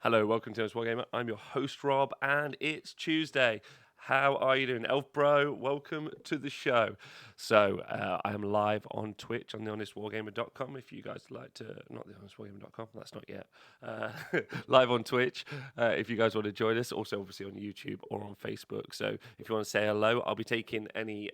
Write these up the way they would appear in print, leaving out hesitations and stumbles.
Hello, welcome to Untitled Wargamer. I'm your host, Rob, and it's Tuesday. How are you doing? Elf Bro, welcome to the show. So, I am live on Twitch on thehonestwargamer.com. If you guys like to, not thehonestwargamer.com, that's not yet. Live on Twitch, if you guys want to join us. Also, obviously, on YouTube or on Facebook. So, if you want to say hello, I'll be taking any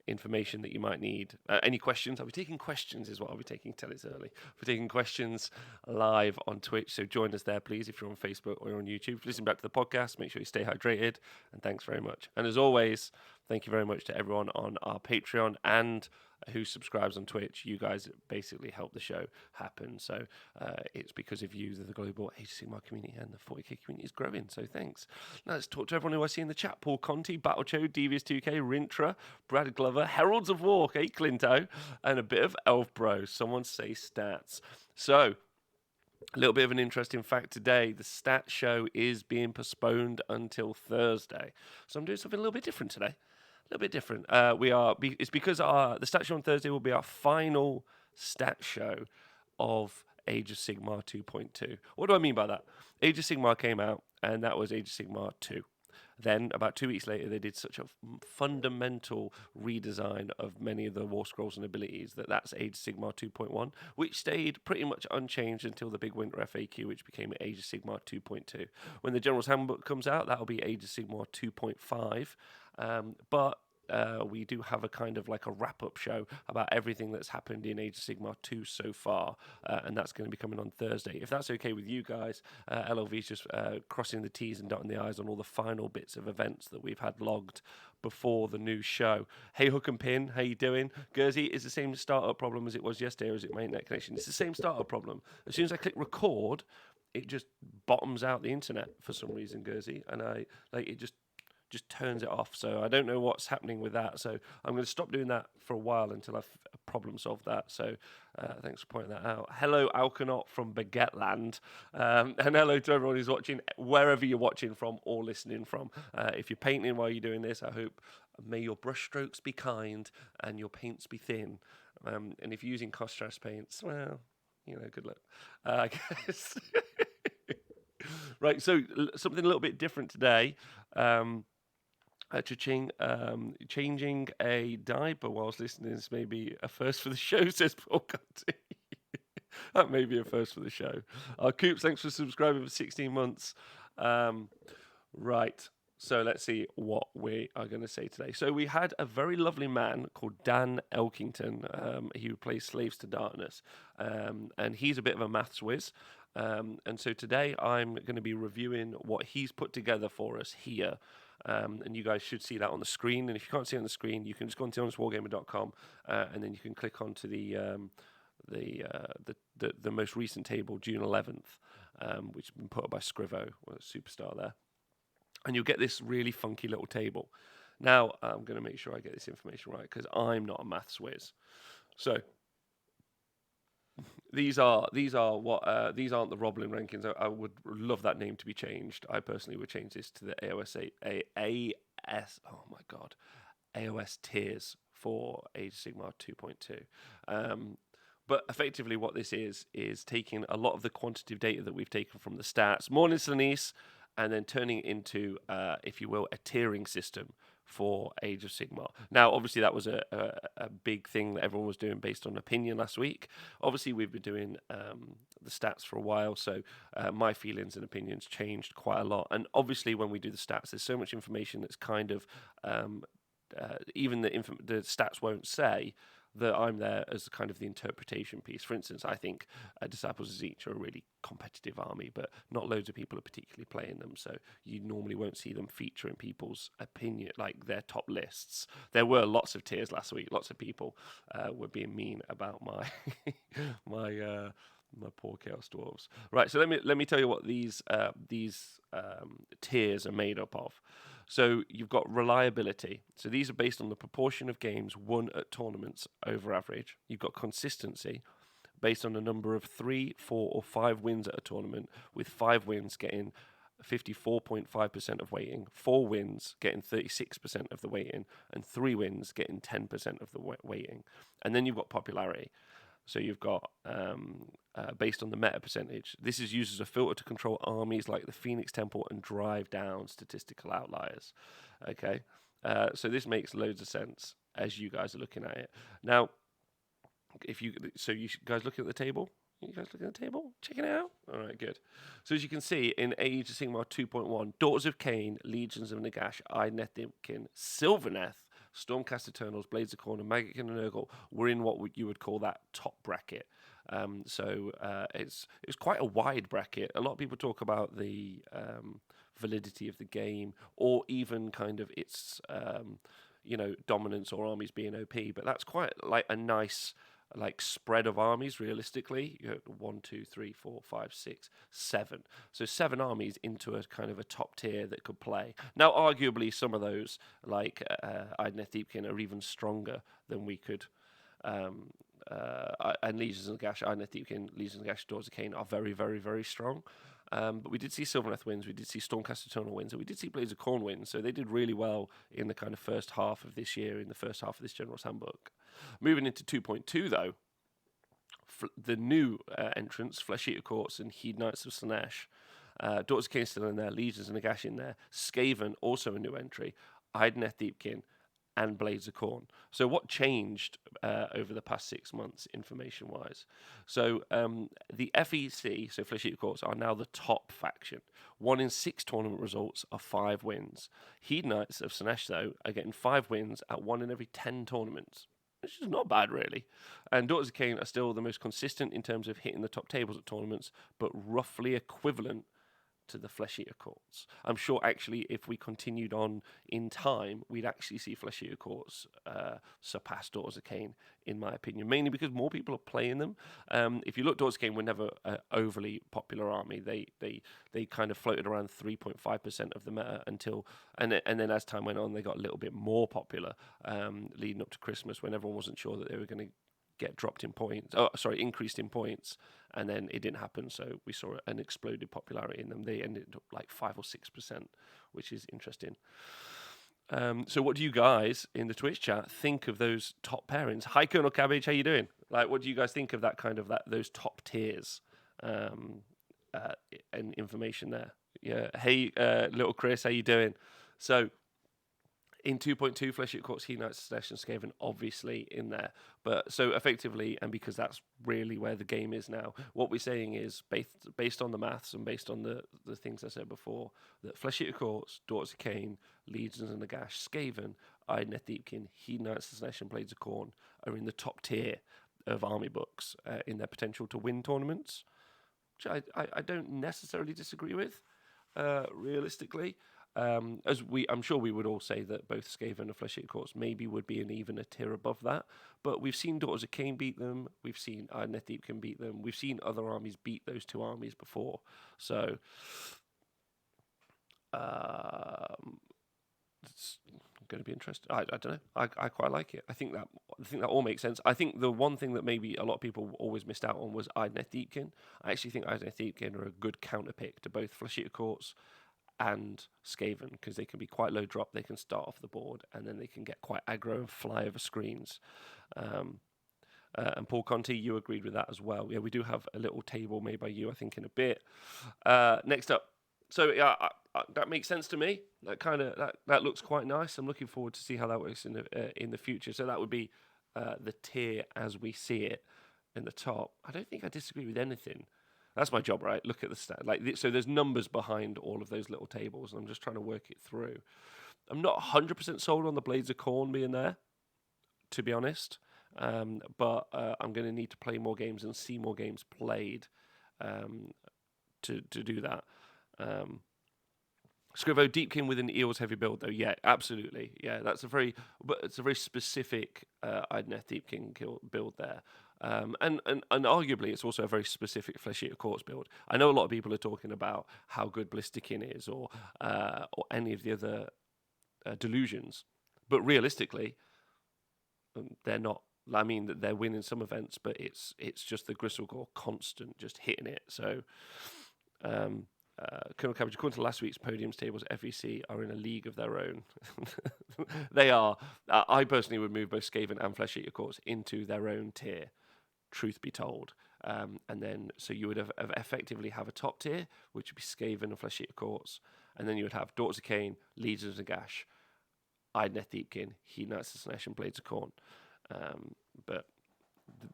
information that you might need. Any questions? I'll be taking questions, is what I'll be taking. Tell it's early. We're taking questions live on Twitch, so join us there, please, if you're on Facebook or you're on YouTube. Listen back to the podcast. Make sure you stay hydrated, and thanks very much. And as always, thank you very much to everyone on our Patreon and who subscribes on Twitch. You guys basically help the show happen. So it's because of you that the global Age of Sigmar community and the 40k community is growing. So thanks. Now let's talk to everyone who I see in the chat. Paul Conti, Battlecho, Devious2k, Rintra, Brad Glover, Heralds of War, Clinto, and a bit of Elf Bro. Someone say stats. So a little bit of an interesting fact today. The stat show is being postponed until Thursday. So I'm doing something a little bit different today. A little bit different. It's because the stat show on Thursday will be our final stat show of Age of Sigmar 2.2. What do I mean by that? Age of Sigmar came out, and that was Age of Sigmar 2. Then, about 2 weeks later, they did such a fundamental redesign of many of the War Scrolls and abilities that's Age of Sigmar 2.1, which stayed pretty much unchanged until the big Winter FAQ, which became Age of Sigmar 2.2. When the General's Handbook comes out, that'll be Age of Sigmar 2.5. But we do have a kind of like a wrap-up show about everything that's happened in Age of Sigmar 2 so far, and that's going to be coming on Thursday. If that's okay with you guys, LLV's just crossing the T's and dotting the I's on all the final bits of events that we've had logged before the new show. Hey, Hook and Pin, how you doing? Gurzy, is the same startup problem as it was yesterday, or is it my internet connection? It's the same startup problem. As soon as I click record, it just bottoms out the internet for some reason, Gurzy, and it just turns it off. So I don't know what's happening with that. So I'm going to stop doing that for a while until I've problem solved that. So thanks for pointing that out. Hello, Alkanaut from Baguette Land. And hello to everyone who's watching, wherever you're watching from or listening from. If you're painting while you're doing this, I hope may your brushstrokes be kind and your paints be thin. And if you're using contrast paints, well, good luck. I guess. Right, so something a little bit different today. Ching, changing a diaper whilst listening is maybe a first for the show, says Paul Conti. That may be a first for the show. Coops, thanks for subscribing for 16 months. Right, so let's see what we are going to say today. So we had a very lovely man called Dan Elkington. He plays Slaves to Darkness, and he's a bit of a maths whiz. And so today I'm going to be reviewing what he's put together for us here. And you guys should see that on the screen. And if you can't see it on the screen, you can just go onto honestwargamer.com and then you can click onto the most recent table, June 11th, which has been put up by Scrivo, a superstar there. And you'll get this really funky little table. Now, I'm going to make sure I get this information right because I'm not a maths whiz. So these aren't the Roblin rankings. I would love that name to be changed. I personally would change this to the AOS AOS tiers for Age of Sigmar 2.2. But effectively, what this is taking a lot of the quantitative data that we've taken from the stats, morning Slanice, and then turning it into, if you will, a tiering system for Age of Sigmar. Now, obviously, that was a big thing that everyone was doing based on opinion last week. Obviously, we've been doing the stats for a while, so my feelings and opinions changed quite a lot. And obviously, when we do the stats, there's so much information that's kind of, even the stats won't say, that I'm there as kind of the interpretation piece. For instance, I think Disciples of Zeech are a really competitive army, but not loads of people are particularly playing them, so you normally won't see them feature in people's opinion, like their top lists. There were lots of tiers last week. Lots of people were being mean about my my poor Chaos Dwarves. Right, so let me tell you what these tiers are made up of. So you've got reliability. So these are based on the proportion of games won at tournaments over average. You've got consistency, based on the number of 3, 4, or 5 wins at a tournament, with 5 wins getting 54.5% of weighting, 4 wins getting 36% of the weighting, and 3 wins getting 10% of the weighting. And then you've got popularity. So you've got based on the meta percentage. This is used as a filter to control armies like the Phoenix Temple and drive down statistical outliers. Okay, so this makes loads of sense as you guys are looking at it. Now, you guys looking at the table? You guys looking at the table? Checking it out? All right, good. So as you can see, in Age of Sigmar 2.1, Daughters of Cain, Legions of Nagash, Idnethimkin, Sylvaneth, Stormcast Eternals, Blades of Khorne, and Maggie and Nergal were in what you would call that top bracket. It's quite a wide bracket. A lot of people talk about the validity of the game, or even kind of its dominance or armies being OP. But that's quite like a nice spread of armies. Realistically, you have 1, 2, 3, 4, 5, 6, 7. So 7 armies into a kind of a top tier that could play. Now, arguably, some of those like Idnethimkin are even stronger than we could. And Legions of Nagash, Idnethimkin, Legions of Nagash, Daughters of Cain are very, very, very strong. But we did see Sylvaneth wins, we did see Stormcast Eternal wins, and we did see Blades of Khorne wins. So they did really well in the kind of first half of this year, in the first half of this General's Handbook. Moving into 2.2, though, the new entrants, Flesh Eater Courts and Heed Knights of Slaanesh, Daughters of Cain still in there, Legions of Nagash in there, Skaven also a new entry, Idnethimkin, and Blades of Khorne. So what changed over the past 6 months, information-wise? So the FEC, so Flesh Eater Courts, are now the top faction. 1 in 6 tournament results are 5 wins. Heed Knights of Slaanesh, though, are getting 5 wins at 1 in every 10 tournaments, which is not bad, really. And Daughters of Cain are still the most consistent in terms of hitting the top tables at tournaments, but roughly equivalent to the Flesh Eater Courts. I'm sure, actually, if we continued on in time, we'd actually see Flesh Eater Courts surpass Daughters of Cain, in my opinion, mainly because more people are playing them. If you look, Daughters of Cain were never an overly popular army. They kind of floated around 3.5% of the meta until, and then as time went on, they got a little bit more popular, leading up to Christmas, when everyone wasn't sure that they were going to get increased in points, and then it didn't happen, so we saw an exploded popularity in them. They ended up like 5 or 6%, which is interesting. So what do you guys in the Twitch chat think of those top pairings? Hi, Colonel Cabbage, how you doing? Like, what do you guys think of that kind of those top tiers and information there? Yeah. Hey, little Chris, how you doing? So in 2.2, Flesh Eater Courts, Heed Knights, Slaanesh, and Skaven obviously in there. But so effectively, and because that's really where the game is now, what we're saying is, based on the maths and based on the things I said before, that Flesh Eater Courts, Daughters of Cain, Legions of Nagash, Skaven, Idnethimkin, Heed Knights, Slaanesh, and Blades of Khorne are in the top tier of army books in their potential to win tournaments, which I don't necessarily disagree with, realistically. I'm sure we would all say that both Skaven and Flesh Eater Courts maybe would be even a tier above that, but we've seen Daughters of Cain beat them, we've seen Idnethimkin beat them, we've seen other armies beat those 2 armies before, so it's going to be interesting. I don't know. I quite like it. I think that all makes sense. I think the one thing that maybe a lot of people always missed out on was Idnethimkin. I actually think Idnethimkin are a good counter pick to both Flesh Eater Courts and Skaven, because they can be quite low drop, they can start off the board, and then they can get quite aggro and fly over screens. And Paul Conti, you agreed with that as well. Yeah, we do have a little table made by you, I think, in a bit. Next up, so yeah, that makes sense to me. That looks quite nice. I'm looking forward to see how that works in the future. So that would be the tier as we see it in the top. I don't think I disagree with anything. That's my job, right? Look at the stat. So there's numbers behind all of those little tables, and I'm just trying to work it through. I'm not 100% sold on the Blades of Khorne being there, to be honest. But I'm going to need to play more games and see more games played to do that. Scrivo, Deepkin with an Eels heavy build, though. Yeah, absolutely. Yeah, it's a very specific Idnethimkin build there. And arguably, it's also a very specific Flesh Eater Courts build. I know a lot of people are talking about how good Blisterkin is, or any of the other delusions, but realistically, they're not. I mean, that they're winning some events, but it's just the Gristlegore constant, just hitting it. So, Colonel Cabbage, according to last week's podiums tables, FEC are in a league of their own. They are. I personally would move both Skaven and Flesh Eater Courts into their own tier, truth be told. And then, so you would have effectively have a top tier, which would be Skaven and Flesh Eater Courts. And then you would have Daughters of Cain, Legions of Nagash, Idoneth Deepkin, He Knights of Slanesh, and Blades of Khorne. But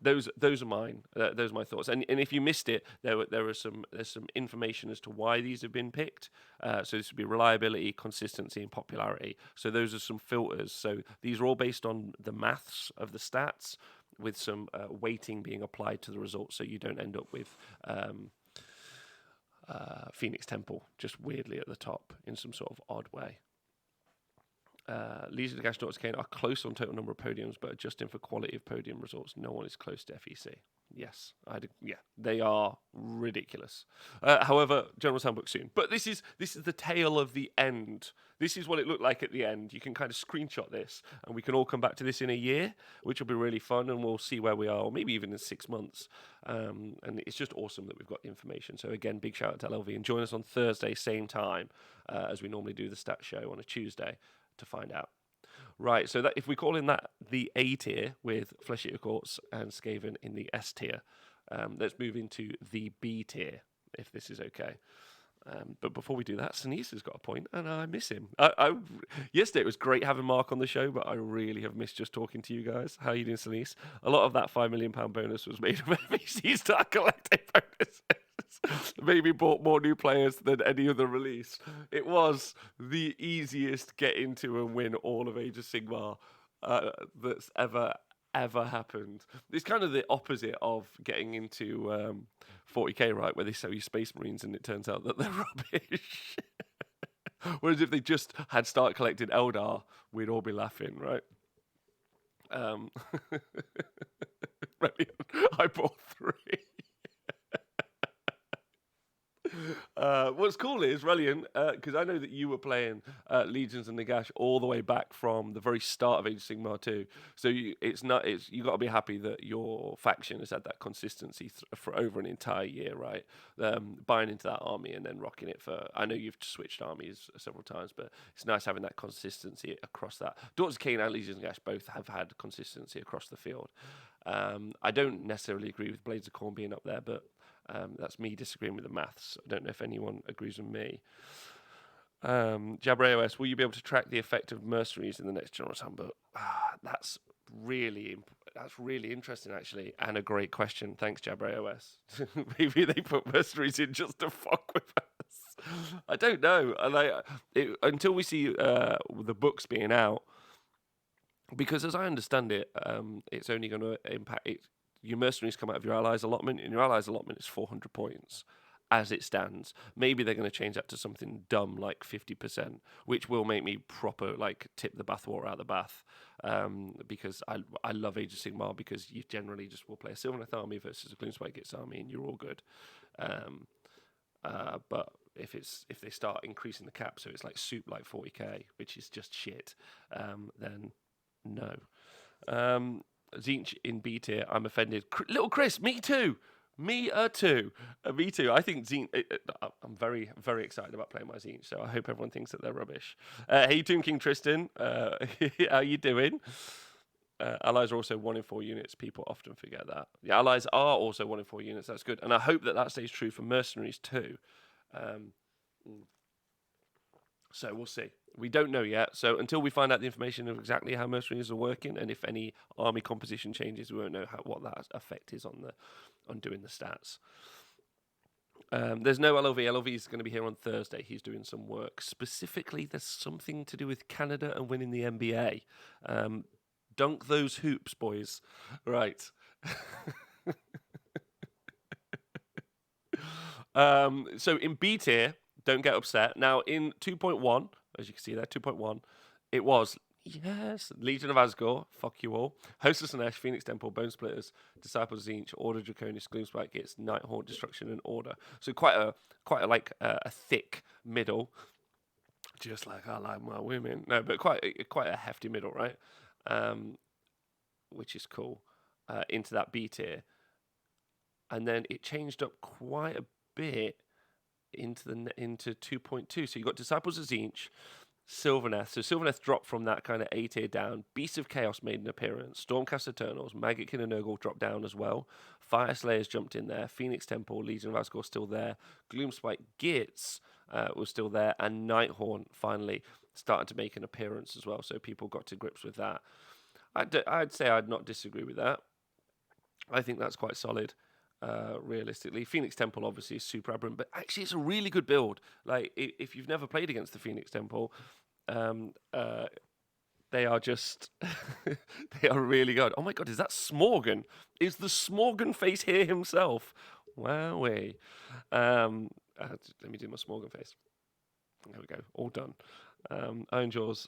those are mine. Those are my thoughts. And if you missed it, there's some information as to why these have been picked. So this would be reliability, consistency, and popularity. So those are some filters. So these are all based on the maths of the stats, with some weighting being applied to the results, so you don't end up with Phoenix Temple just weirdly at the top in some sort of odd way. Legion of Nagash, Daughters of Cain are close on total number of podiums, but adjusting for quality of podium results, no one is close to FEC. Yes, they are ridiculous. However, General's Handbook soon. But this is the tail of the end. This is what it looked like at the end. You can kind of screenshot this, and we can all come back to this in a year, which will be really fun, and we'll see where we are, or maybe even in 6 months. And it's just awesome that we've got the information. So again, big shout out to LLV, and join us on Thursday, same time as we normally do the stat show on a Tuesday to find out. Right, so that if we call in that the A tier with Flesh Eater Courts and Skaven in the S tier, let's move into the B tier, if this is okay. But before we do that, Sinise has got a point, and I miss him. Yesterday it was great having Mark on the show, but I really have missed just talking to you guys. How are you doing, Sinise? A lot of that £5 million bonus was made of FEC start collecting bonuses. Maybe bought more new players than any other release. It was the easiest get into and win all of Age of Sigmar that's ever happened. It's kind of the opposite of getting into 40k, right, where they sell you Space Marines and it turns out that they're rubbish. Whereas if they just had start collecting Eldar, we'd all be laughing, right? I bought 3. What's cool is, Relian, because I know that you were playing Legions and Nagash all the way back from the very start of Age of Sigmar 2. So you got to be happy that your faction has had that consistency for over an entire year, right? Buying into that army and then rocking it for. I know you've switched armies several times, but it's nice having that consistency across that. Daughters of Cain and Legions and Nagash both have had consistency across the field. I don't necessarily agree with Blades of Khorne being up there, but that's me disagreeing with the maths. I don't know if anyone agrees with me. Jabber AOS, will you be able to track the effect of mercenaries in the next General's Handbook? That's really interesting, actually, and a great question. Thanks, Jabber AOS. Maybe they put mercenaries in just to fuck with us. I don't know. And until we see the books being out, because as I understand it, it's only going to impact it. Your mercenaries come out of your allies allotment, and your allies allotment is 400 points as it stands. Maybe they're going to change that to something dumb like 50%, which will make me proper tip the bathwater out of the bath. Because I love Age of Sigmar, because you generally just will play a Sylvaneth army versus a Gloomspite Gitz army, and you're all good. But if they start increasing the cap, so it's like soup like 40k, which is just shit, then no. Zinch in B tier, I'm offended. Little Chris, me too. Me too. Me too. I think Zinch. I'm very, very excited about playing my Zinch, so I hope everyone thinks that they're rubbish. Hey, Toon King Tristan, how you doing? Allies are also 1 in 4 units. People often forget that. The allies are also 1 in 4 units. That's good, and I hope that stays true for mercenaries too. So we'll see. We don't know yet. So until we find out the information of exactly how mercenaries are working, and if any army composition changes, we won't know what that effect is on doing the stats. There's no LLV. LLV is going to be here on Thursday. He's doing some work. Specifically, there's something to do with Canada and winning the NBA. Dunk those hoops, boys. Right. So in B tier, don't get upset. Now, in 2.1, as you can see there, 2.1, it was, yes, Legion of Asgore, fuck you all, Host of Slanesh, Phoenix Temple, Bone Splitters, Disciples of Zinch, Order Draconis, Gloomspite Gitz, Nighthaunt, Destruction, and Order. So quite a thick middle, just like I like my women. No, but quite a hefty middle, right? Which is cool. Into that B tier. And then it changed up quite a bit into 2.2. So you got Disciples of Zinch, Sylvaneth. So Sylvaneth dropped from that kind of A tier down. Beasts of Chaos made an appearance. Stormcast Eternals, Maggie, Keenan, and Nergal dropped down as well. Fire Slayers jumped in there. Phoenix Temple, Legion of Asgore still there. Gloomspite Gitz was still there. And Nighthorn finally started to make an appearance as well. So people got to grips with that. I'd say I'd not disagree with that. I think that's quite solid. Realistically, Phoenix Temple obviously is super aberrant, but actually it's a really good build. Like if you've never played against the Phoenix Temple, they are just they are really good. Oh my god, is that Smorgan? Is the Smorgan face here himself? Wowee. Let me do my Smorgan face. There we go, all done. Iron Jaws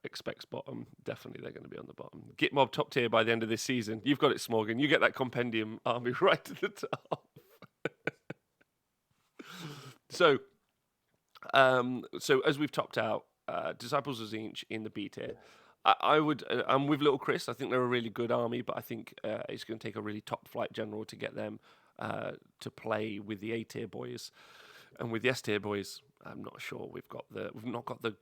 expects bottom. Definitely they're going to be on the bottom. Gitmob top tier by the end of this season. You've got it, Smorgan. You get that compendium army right to the top. So as we've topped out, Disciples of Zinch in the B tier. I'm with Little Chris. I think they're a really good army, but I think it's going to take a really top flight general to get them to play with the A tier boys. And with the S tier boys, I'm not sure we've not got the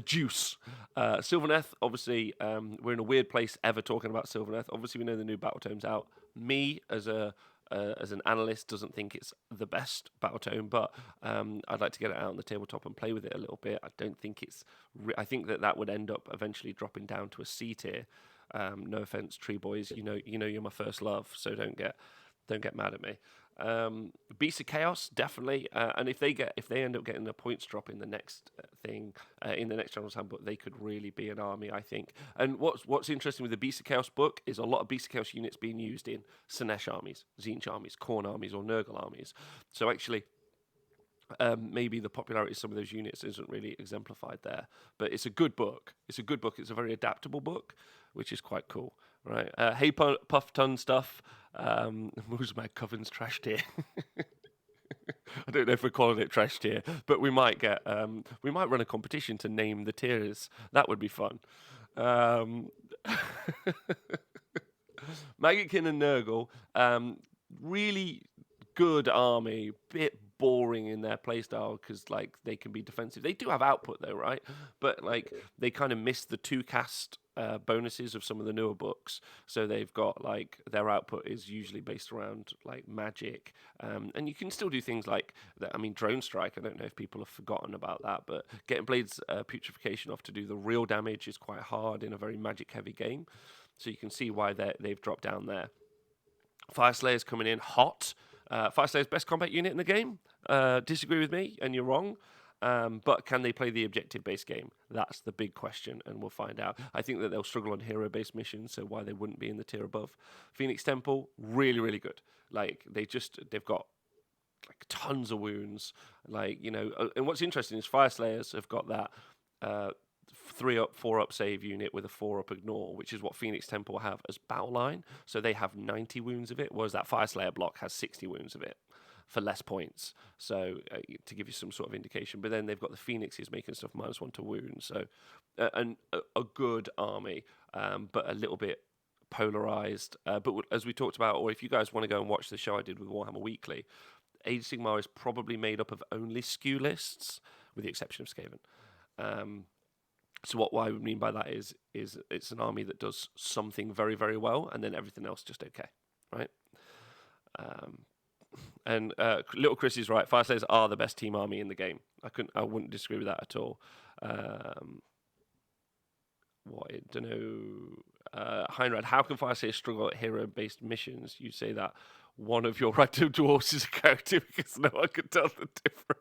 juice. Sylvaneth, obviously, we're in a weird place ever talking about Sylvaneth. Obviously, we know the new battle tome's out. Me as an analyst doesn't think it's the best battle tome, but I'd like to get it out on the tabletop and play with it a little bit. I don't think it's. I think that would end up eventually dropping down to a C tier. No offense, Tree Boys. You know you're my first love, so don't get mad at me. Beasts of Chaos, definitely, and if they end up getting a points drop in the next in the next General's Handbook, they could really be an army, I think. And what's interesting with the Beasts of Chaos book is a lot of Beasts of Chaos units being used in Sinesh armies, Tzeentch armies, Khorne armies, or Nergal armies. So actually, maybe the popularity of some of those units isn't really exemplified there, but it's a good book. It's a very adaptable book, which is quite cool, right? Hey Puff Ton stuff. Moosmag Coven's trash tier. I don't know if we're calling it trash tier, but we might run a competition to name the tiers. That would be fun. Magickin and Nergal, really good army, bit boring in their playstyle because like they can be defensive. They do have output though, right? But like they kind of miss the 2-cast bonuses of some of the newer books. So they've got like their output is usually based around like magic, and you can still do things like that. I mean, Drone Strike. I don't know if people have forgotten about that, but getting Blades Putrefaction off to do the real damage is quite hard in a very magic heavy game. So you can see why they've dropped down there. Fire Slayer's coming in hot. Fire Slayer's best combat unit in the game. Disagree with me, and you're wrong. But can they play the objective-based game? That's the big question, and we'll find out. I think that they'll struggle on hero-based missions, so why they wouldn't be in the tier above. Phoenix Temple, really, really good. Like they've got like tons of wounds. Like and what's interesting is Fire Slayers have got that 3-up, 4-up save unit with a 4-up ignore, which is what Phoenix Temple have as battle line. So they have 90 wounds of it, whereas that Fire Slayer block has 60 wounds of it for less points. So to give you some sort of indication. But then they've got the Phoenixes making stuff -1 to wounds. So a good army, but a little bit polarized. But as we talked about, or if you guys want to go and watch the show I did with Warhammer Weekly, Age of Sigmar is probably made up of only skew lists, with the exception of Skaven. So what I would mean by that is it's an army that does something very, very well, and then everything else just okay, right? And Little Chris is right. Fire Slayers are the best team army in the game. I wouldn't disagree with that at all. Heinrad, how can Fire Slayers struggle at hero-based missions? You say that one of your Ragdoll Dwarves is a character because no one can tell the difference.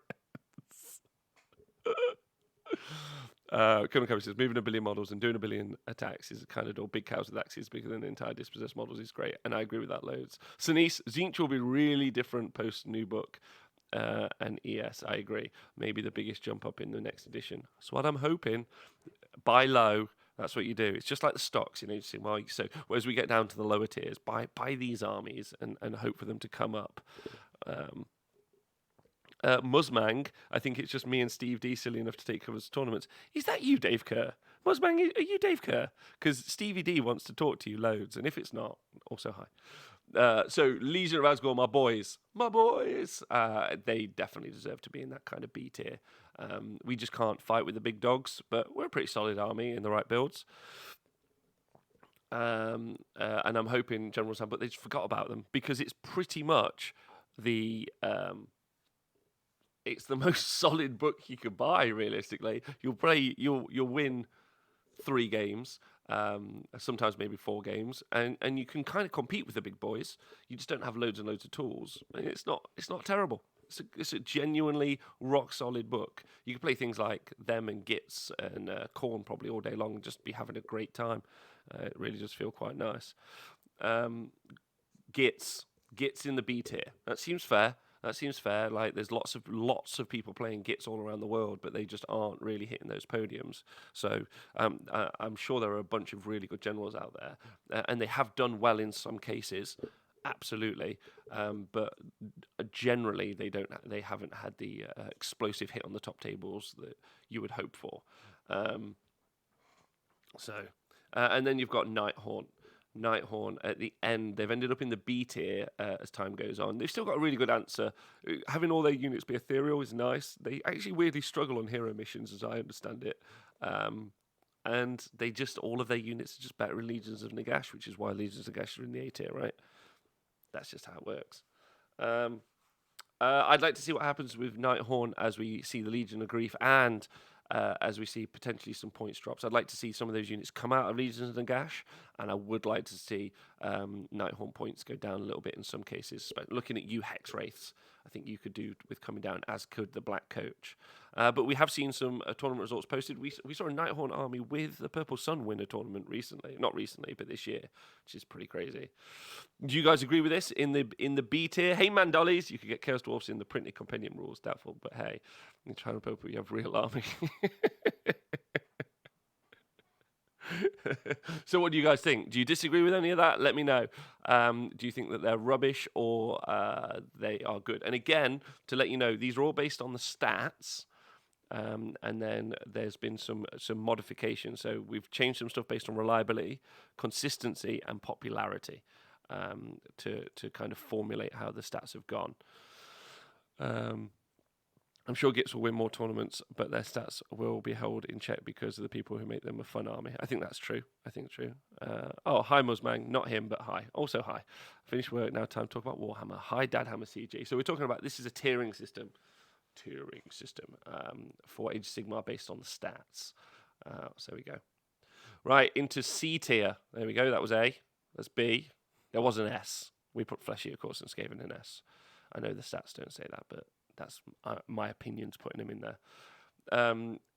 Colonel Covey says, moving 1 billion models and doing 1 billion attacks is kind of big cows with axes bigger than the entire dispossessed models is great, and I agree with that loads. Sinise, Tzeentch will be really different post new book, and ES, I agree. Maybe the biggest jump up in the next edition. That's what I'm hoping. Buy low. That's what you do. It's just like the stocks, you see. Well, so as we get down to the lower tiers, buy these armies and hope for them to come up. Musmang, I think it's just me and Steve D silly enough to take covers tournaments. Is that you, Dave Kerr? Musmang, are you Dave Kerr? Because Stevie D wants to talk to you loads, and if it's not, also hi. So Legion of Asgore, my boys, they definitely deserve to be in that kind of B tier. We just can't fight with the big dogs, but we're a pretty solid army in the right builds. And I'm hoping General Sam, but they just forgot about them because it's pretty much the it's the most solid book you could buy. Realistically, you'll win 3 games, sometimes maybe 4 games, and you can kind of compete with the big boys. You just don't have loads and loads of tools. And it's not terrible. It's a genuinely rock solid book. You can play things like them and Gits and Corn probably all day long and just be having a great time. It really does feel quite nice. Gits in the B tier. That seems fair. Like there's lots of people playing Gits all around the world, but they just aren't really hitting those podiums. So I'm sure there are a bunch of really good generals out there, and they have done well in some cases. Absolutely, but generally they haven't had the explosive hit on the top tables that you would hope for. And then you've got Nighthaunt. Nighthaunt at the end, they've ended up in the B tier as time goes on. They've still got a really good answer. Having all their units be ethereal is nice. They actually weirdly struggle on hero missions, as I understand it. And all of their units are just better in Legions of Nagash, which is why Legions of Nagash are in the A tier, right? That's just how it works. I'd like to see what happens with Nighthaunt as we see the Legion of Grief and as we see potentially some points drops. I'd like to see some of those units come out of Legions of Nagash, and I would like to see Nighthaunt points go down a little bit in some cases. But looking at you, Hex Wraiths, I think you could do with coming down, as could the Black Coach. But we have seen some tournament results posted. We saw a Nighthaunt army with the Purple Sun win a tournament recently. Not recently, but this year, which is pretty crazy. Do you guys agree with this? In the B tier, hey man dollies, you could get Chaos Dwarfs in the printed compendium rules. Doubtful, but hey, in China Purple you have real army. So what do you guys think? Do you disagree with any of that? Let me know. Do you think that they're rubbish or they are good? And again, to let you know, these are all based on the stats. And then there's been some modifications. So we've changed some stuff based on reliability, consistency, and popularity to kind of formulate how the stats have gone. I'm sure Gits will win more tournaments, but their stats will be held in check because of the people who make them a fun army. I think that's true. Hi, Muzmang. Not him, but hi. Also, hi. Finished work. Now time to talk about Warhammer. Hi, Dadhammer CG. So we're talking about this is a tiering system for Age of Sigmar based on the stats. So there we go. Right, into C tier. There we go. That was A. That's B. There was an S. We put Fleshy, of course, and Skaven in S. I know the stats don't say that, but that's my opinions putting them in there.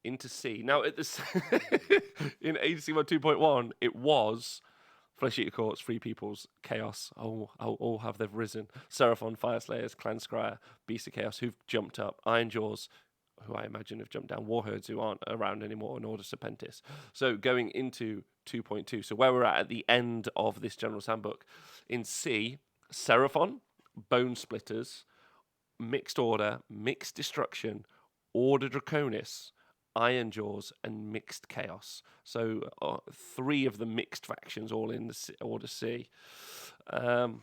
Into C. Now, at this in Age of Sigmar 2.1, it was Flesh Eater Courts, Free Peoples, Chaos. All have they've risen. Seraphon, Fire Slayers, Clan Scryer, Beast of Chaos, who've jumped up. Iron Jaws, who I imagine have jumped down. Warherds, who aren't around anymore, and Order Serpentis. So going into 2.2. So where we're at the end of this General Handbook. In C, Seraphon, Bone Splitters, Mixed Order, Mixed Destruction, Order Draconis, Iron Jaws, and Mixed Chaos. So 3 of the mixed factions all in the Order C. Having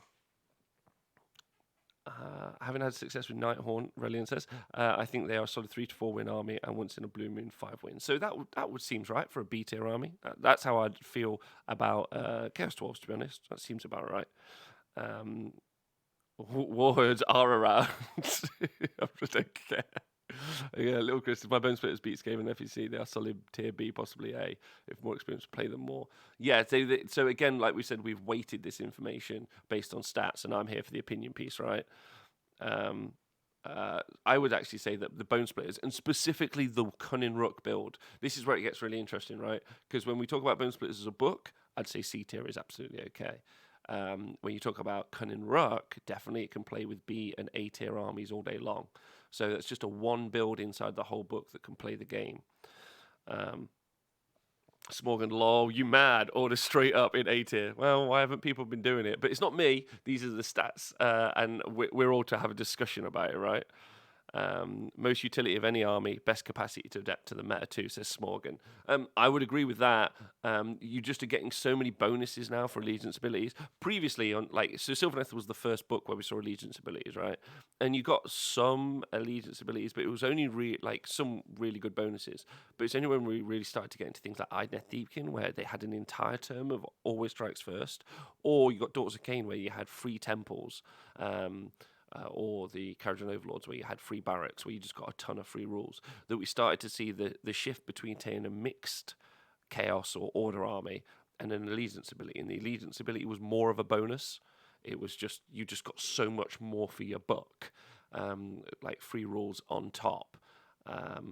had success with Nighthaunt, Relian says, I think they are a solid 3 to 4 win army, and once in a blue moon 5 wins. So that would seems right for a B tier army. That's how I'd feel about Chaos Dwarves, to be honest. That seems about right. Warhords are around. I don't care. Yeah, Little Chris, if my Bone Splitters beat Skaven and FEC, they are solid tier B, possibly A, if more experience play them more. Yeah, so again, like we said, we've weighted this information based on stats, and I'm here for the opinion piece, right? I would actually say that the Bone Splitters, and specifically the Cunning Rook build, this is where it gets really interesting, right? Because when we talk about Bone Splitters as a book, I'd say C tier is absolutely okay. When you talk about Cunning Rook, definitely it can play with B and A tier armies all day long. So that's just a one build inside the whole book that can play the game. Smorgan, lol, you mad? Order straight up in A tier. Well, why haven't people been doing it? But it's not me. These are the stats, and we're all to have a discussion about it, right? Most utility of any army, best capacity to adapt to the meta too, says Smorgan. I would agree with that. You just are getting so many bonuses now for allegiance abilities. Previously, so Sylvaneth was the first book where we saw allegiance abilities, right? And you got some allegiance abilities, but it was only some really good bonuses. But it's only when we really started to get into things like Idneth Deepkin, where they had an entire term of always strikes first, or you got Daughters of Cain, where you had free temples. Or the Kharadron Overlords, where you had free barracks, where you just got a ton of free rules, that we started to see the shift between taking a mixed chaos or order army and an allegiance ability. And the allegiance ability was more of a bonus. It was just, you just got so much more for your buck, like free rules on top.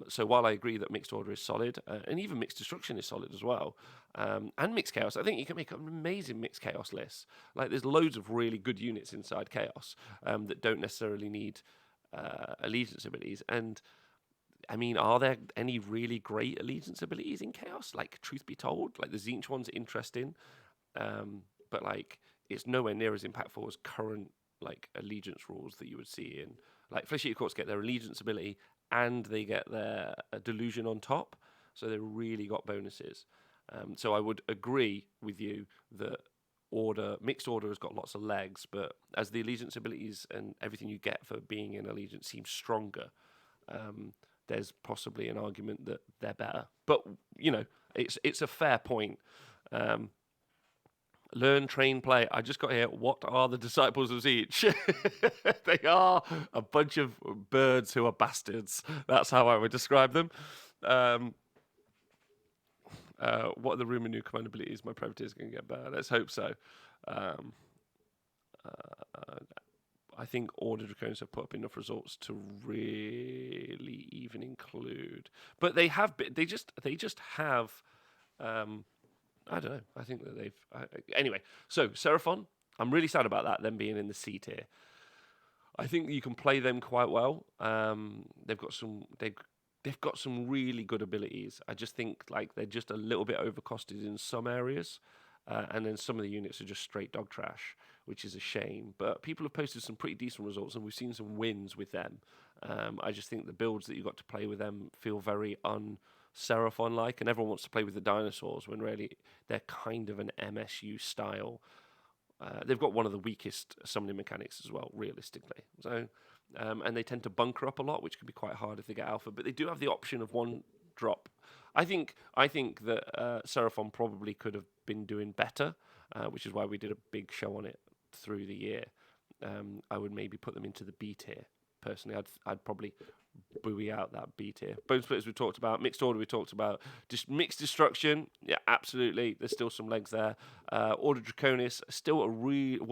So while I agree that mixed order is solid, and even mixed destruction is solid as well, and mixed chaos, I think you can make an amazing mixed chaos list. Like there's loads of really good units inside chaos that don't necessarily need allegiance abilities. And I mean, are there any really great allegiance abilities in chaos? Like, truth be told, like the Tzeentch one's interesting, but like it's nowhere near as impactful as current like allegiance rules that you would see in like Flesh Eater Courts get their allegiance ability and they get their delusion on top, so they really got bonuses. So I would agree with you that mixed order has got lots of legs, but as the allegiance abilities and everything you get for being in allegiance seems stronger, there's possibly an argument that they're better. But it's a fair point. Learn, train, play. I just got here. What are the disciples of Tzeentch? They are a bunch of birds who are bastards. That's how I would describe them. What are the rumor new command abilities? My privateer is going to get better. Let's hope so. I think Order Draconis have put up enough results to really even include, but they have. They just have. I don't know. I think that they've anyway. So Seraphon, I'm really sad about that. Them being in the C tier. I think you can play them quite well. They've got some really good abilities. I just think like they're just a little bit overcosted in some areas, and then some of the units are just straight dog trash, which is a shame. But people have posted some pretty decent results, and we've seen some wins with them. I just think the builds that you got to play with them feel very Seraphon-like, and everyone wants to play with the dinosaurs when really they're kind of an MSU style. They've got one of the weakest summoning mechanics as well, realistically. So, and they tend to bunker up a lot, which can be quite hard if they get alpha. But they do have the option of one drop. I think that Seraphon probably could have been doing better, which is why we did a big show on it through the year. I would maybe put them into the B tier. Personally, I'd probably buoy out that B tier. Bone Splitters we talked about, Mixed Order we talked about, just Mixed Destruction, yeah, absolutely. There's still some legs there. Order Draconis, still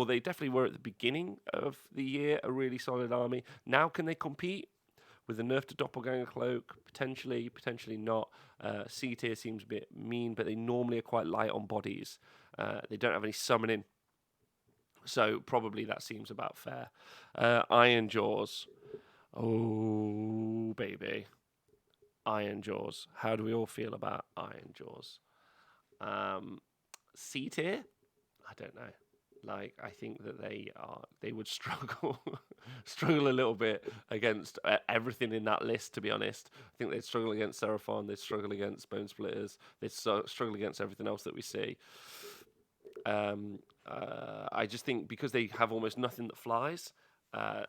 they definitely were at the beginning of the year, a really solid army. Now can they compete with the nerf to Doppelganger Cloak? Potentially not. C tier seems a bit mean, but they normally are quite light on bodies. They don't have any summoning, so probably that seems about fair. Iron Jaws. Oh, baby. Iron Jaws. How do we all feel about Iron Jaws? C tier? I don't know. Like, I think that they would struggle a little bit against everything in that list, to be honest. I think they'd struggle against Seraphon, they'd struggle against Bone Splitters, they'd struggle against everything else that we see. I just think because they have almost nothing that flies,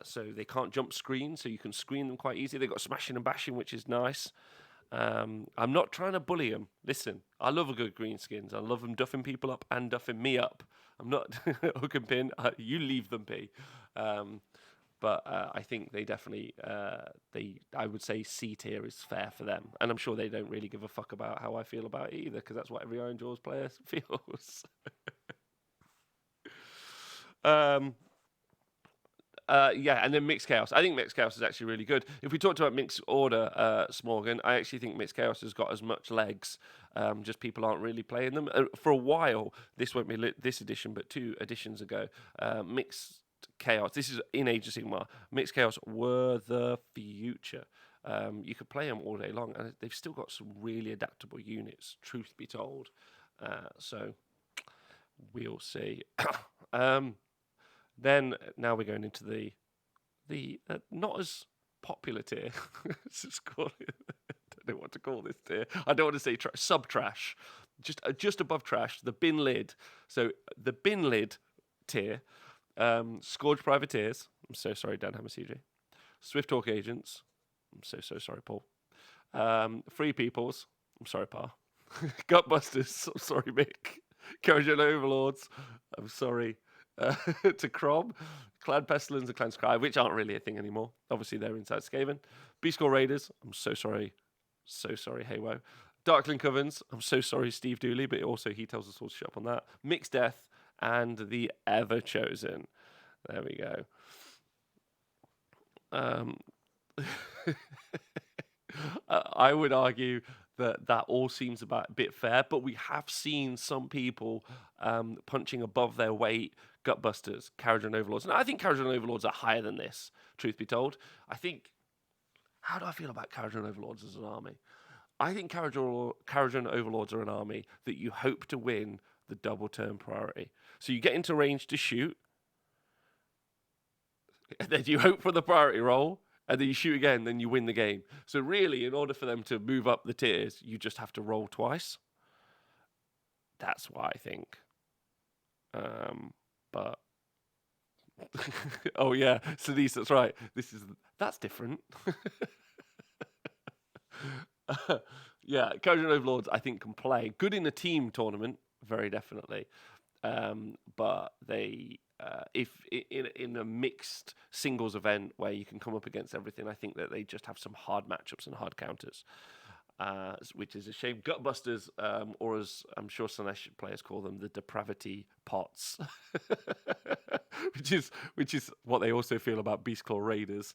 so they can't jump screen, so you can screen them quite easily. They've got smashing and bashing, which is nice. I'm not trying to bully them. Listen, I love a good greenskins. I love them duffing people up and duffing me up. I'm not hook and pin. You leave them be. But I think they definitely, I would say C tier is fair for them. And I'm sure they don't really give a fuck about how I feel about it either, because that's what every Iron Jaws player feels. And then Mixed Chaos. I think Mixed Chaos is actually really good. If we talked about Mixed Order, Smorgan, I actually think Mixed Chaos has got as much legs. Just people aren't really playing them. For a while, this won't be this edition, but 2 editions ago, Mixed Chaos. This is in Age of Sigmar. Mixed Chaos were the future. You could play them all day long, and they've still got some really adaptable units, truth be told. So we'll see. Then now we're going into the not as popular tier. It's called, I don't know what to call this tier. I don't want to say sub-trash. Just above trash, the bin lid. So the bin lid tier, Scourge Privateers. I'm so sorry, Dan Hammer CJ. Swift Talk Agents. I'm so sorry, Paul. Free Peoples. I'm sorry, Pa. Gutbusters. I'm sorry, Mick. Kerajan Overlords. I'm sorry. To Crom. Clan Pestilence and Clan Scry, which aren't really a thing anymore. Obviously, they're inside Skaven. Beastcore Raiders. I'm so sorry. So sorry, Heywo. Darkling Covens. I'm so sorry, Steve Dooley, but also he tells us all to shut up on that. Mixed Death and the Ever Chosen. There we go. I would argue that all seems a bit fair, but we have seen some people punching above their weight. Gutbusters, Kerajan Overlords. And I think Kerajan Overlords are higher than this, truth be told. How do I feel about Kerajan Overlords as an army? I think Kerajan Overlords are an army that you hope to win the double turn priority. So you get into range to shoot, and then you hope for the priority roll, and then you shoot again, then you win the game. So really, in order for them to move up the tiers, you just have to roll twice. That's what I think. But oh yeah, Denise, that's right. That's different. Yeah, Kerajan Overlords, I think, can play good in a team tournament, very definitely. But they, if in a mixed singles event where you can come up against everything, I think that they just have some hard matchups and hard counters, which is a shame. Gutbusters, or as I'm sure Slanesh players call them, the depravity pots, which is what they also feel about Beastclaw Raiders.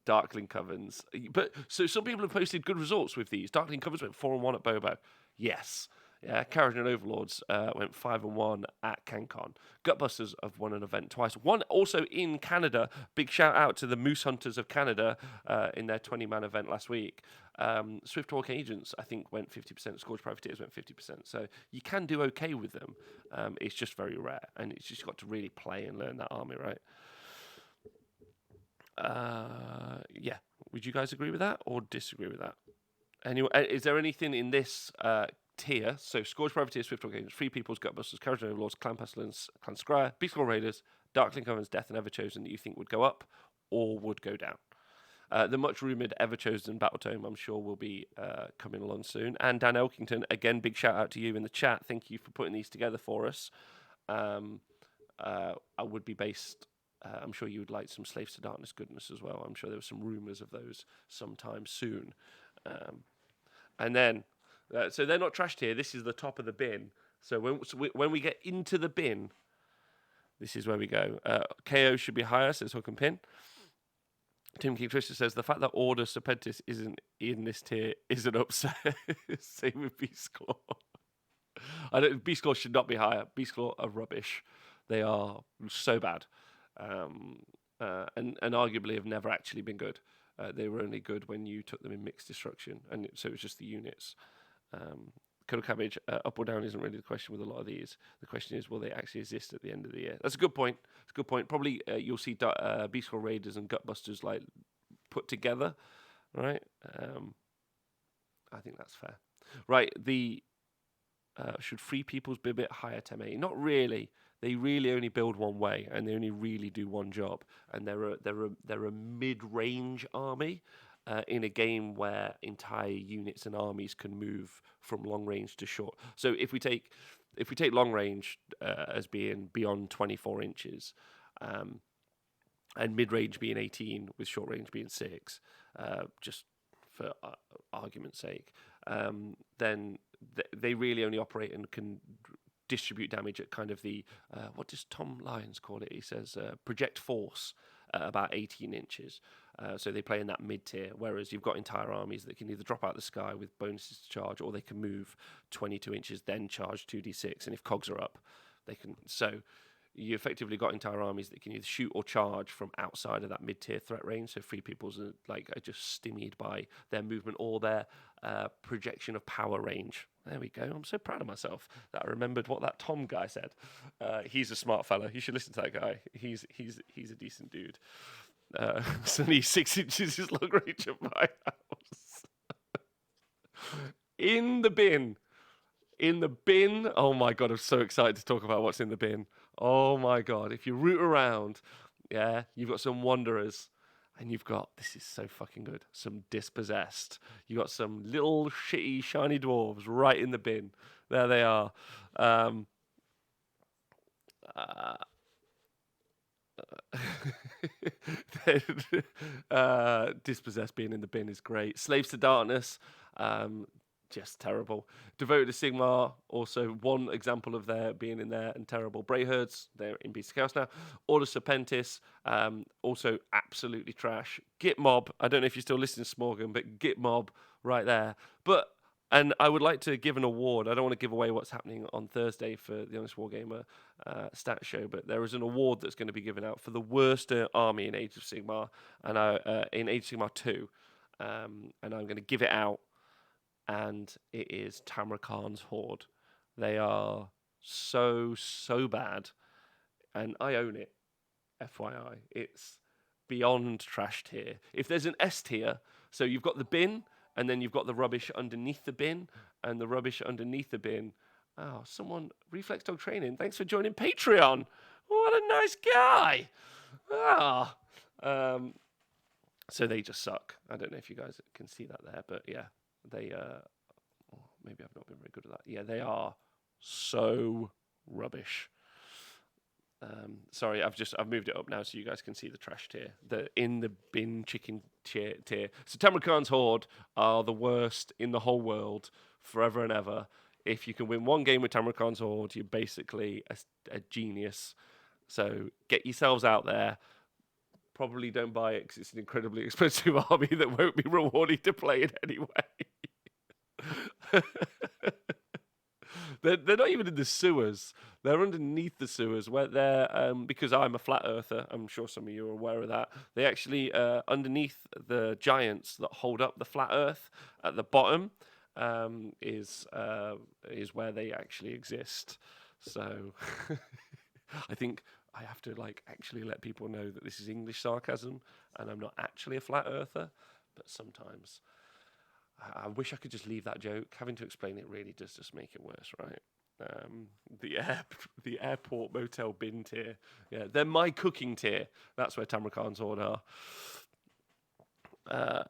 Darkling Covens, but so some people have posted good results with these. Darkling Covens went 4-1 at Bobo. Yes. Yeah, Kerajan Overlords went 5-1 at CanCon. Gutbusters have won an event twice. One also in Canada. Big shout out to the Moose Hunters of Canada in their 20-man event last week. Swift Talk Agents, I think, went 50%. Scourge Privateers went 50%. So you can do okay with them. It's just very rare, and it's just got to really play and learn that army, right? Yeah. Would you guys agree with that or disagree with that? Anyway, is there anything in this tier? So Scourge Privateers, Swift Talk Agents, Free Peoples, Gutbusters, Kerajan Overlords, Clan Pestilence, Clan Scryer, Beastclaw Raiders, Darkling Covens, Death, and Everchosen that you think would go up or would go down? The much rumoured Everchosen Battletome, I'm sure, will be coming along soon. And Dan Elkington, again, big shout out to you in the chat. Thank you for putting these together for us. I would be based. I'm sure you would like some Slaves to Darkness goodness as well. I'm sure there were some rumours of those sometime soon. And then, so they're not trashed here. This is the top of the bin. So when we get into the bin, this is where we go. KO should be higher, says Hook and Pin. Tim King Twister says the fact that Order Serpentis isn't in this tier is an upset. Same with Beastclaw. Beastclaw should not be higher. Beastclaw are rubbish. They are so bad. And arguably have never actually been good. They were only good when you took them in mixed destruction, and so it was just the units. Cuddle Cabbage, up or down isn't really the question with a lot of these. The question is, will they actually exist at the end of the year? That's a good point. It's a good point. Probably you'll see Beastclaw Raiders and Gutbusters like put together, right? I think that's fair. Right, should Free Peoples be a bit higher, Teme? Not really. They really only build one way, and they only really do one job. And they're a mid-range army in a game where entire units and armies can move from long range to short. So if we take long range as being beyond 24 inches, and mid range being 18, with short range being 6, just for argument's sake, then they really only operate and can distribute damage at kind of the what does Tom Lyons call it? He says project force at about 18 inches. So they play in that mid tier, whereas you've got entire armies that can either drop out of the sky with bonuses to charge, or they can move 22 inches, then charge 2d6. And if cogs are up, they can. So you effectively got entire armies that can either shoot or charge from outside of that mid tier threat range. So Free Peoples are just stymied by their movement or their projection of power range. There we go. I'm so proud of myself that I remembered what that Tom guy said. He's a smart fella. You should listen to that guy. He's a decent dude. It's only 6 inches is long range of my house. In the bin. In the bin. Oh my God, I'm so excited to talk about what's in the bin. Oh my God. If you root around, yeah, you've got some wanderers. And you've got, this is so fucking good, some dispossessed. You got some little shitty shiny dwarves right in the bin. There they are. Dispossessed being in the bin is great. Slaves to Darkness, just terrible. Devoted to Sigmar, also one example of their being in there and terrible. Brayherds, they're in Beast of Chaos now. Order Serpentis, also absolutely trash. Git Mob, I don't know if you're still listening to Smorgan, but Git Mob right there. And I would like to give an award. I don't want to give away what's happening on Thursday for the Honest Wargamer stat show, but there is an award that's going to be given out for the worst army in Age of Sigmar, and in Age of Sigmar 2, and I'm going to give it out, and it is Tamrakhan's Horde. They are so bad, and I own it. FYI, it's beyond trash tier. If there's an S tier, so you've got the bin, and then you've got the rubbish underneath the bin, and the rubbish underneath the bin. Oh, someone, Reflex Dog Training, thanks for joining Patreon. What a nice guy. So they just suck. I don't know if you guys can see that there, but yeah, they, maybe I've not been very good at that. Yeah, they are so rubbish. Sorry, I've moved it up now so you guys can see the trash tier. The in the bin chicken tier. So Tamrakhan's Horde are the worst in the whole world forever and ever. If you can win one game with Tamrakhan's Horde, you're basically a genius. So get yourselves out there. Probably don't buy it because it's an incredibly expensive army that won't be rewarding to play it anyway. They're not even in the sewers. They're underneath the sewers where they're, because I'm a flat earther, I'm sure some of you are aware of that. They actually, underneath the giants that hold up the flat earth at the bottom, is where they actually exist. So I think I have to actually let people know that this is English sarcasm and I'm not actually a flat earther, but sometimes I wish I could just leave that joke. Having to explain it really does just make it worse, right? The airport motel bin tier. Yeah, they're my cooking tier. That's where Tamrakhan's Horde are.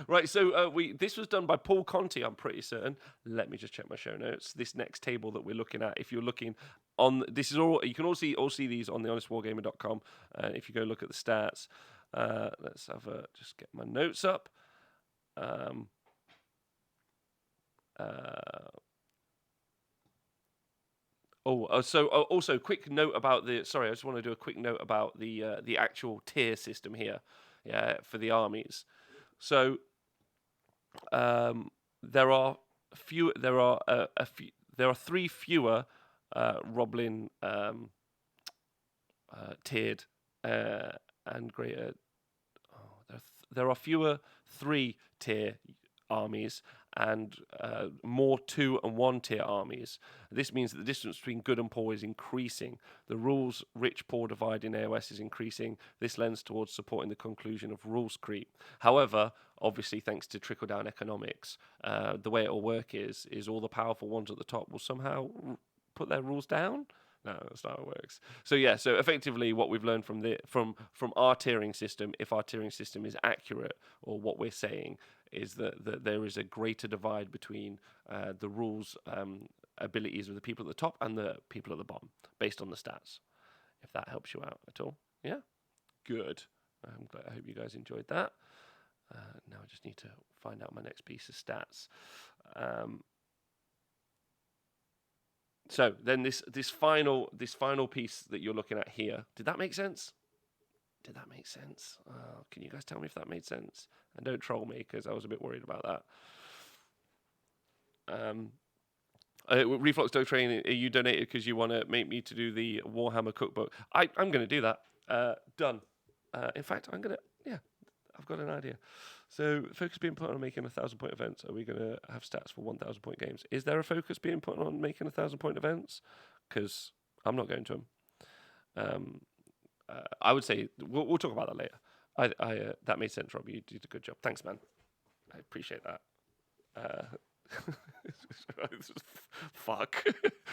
Right, so this was done by Paul Conti, I'm pretty certain. Let me just check my show notes. This next table that we're looking at, if you're looking on, this is all, you can all see these on thehonestwargamer.com. If you go look at the stats, let's just get my notes up. Also, quick note about the. Sorry, I just want to do a quick note about the actual tier system here, yeah, for the armies. So, there are three fewer Roblin tiered and greater. There are fewer 3-tier armies and more 2 and 1 tier armies. This means that the distance between good and poor is increasing. The rules rich-poor divide in AOS is increasing. This lends towards supporting the conclusion of rules creep. However, obviously, thanks to trickle-down economics, the way it will work is all the powerful ones at the top will somehow put their rules down. No, that's not how it works. So yeah, so effectively what we've learned from our tiering system, if our tiering system is accurate, or what we're saying is that there is a greater divide between the rules abilities of the people at the top and the people at the bottom, based on the stats. If that helps you out at all. Yeah? Good. I hope you guys enjoyed that. Now I just need to find out my next piece of stats. So then this final piece that you're looking at here, did that make sense? Did that make sense? Can you guys tell me if that made sense? And don't troll me because I was a bit worried about that. Reflux Dog Training, you donated because you want to make me to do the Warhammer cookbook. I'm going to do that. Done. In fact, I've got an idea. So, focus being put on making 1,000-point events. Are we going to have stats for 1,000-point games? Is there a focus being put on making 1,000-point events? Because I'm not going to them. I would say we'll talk about that later. That made sense, Rob. You did a good job. Thanks, man. I appreciate that. Fuck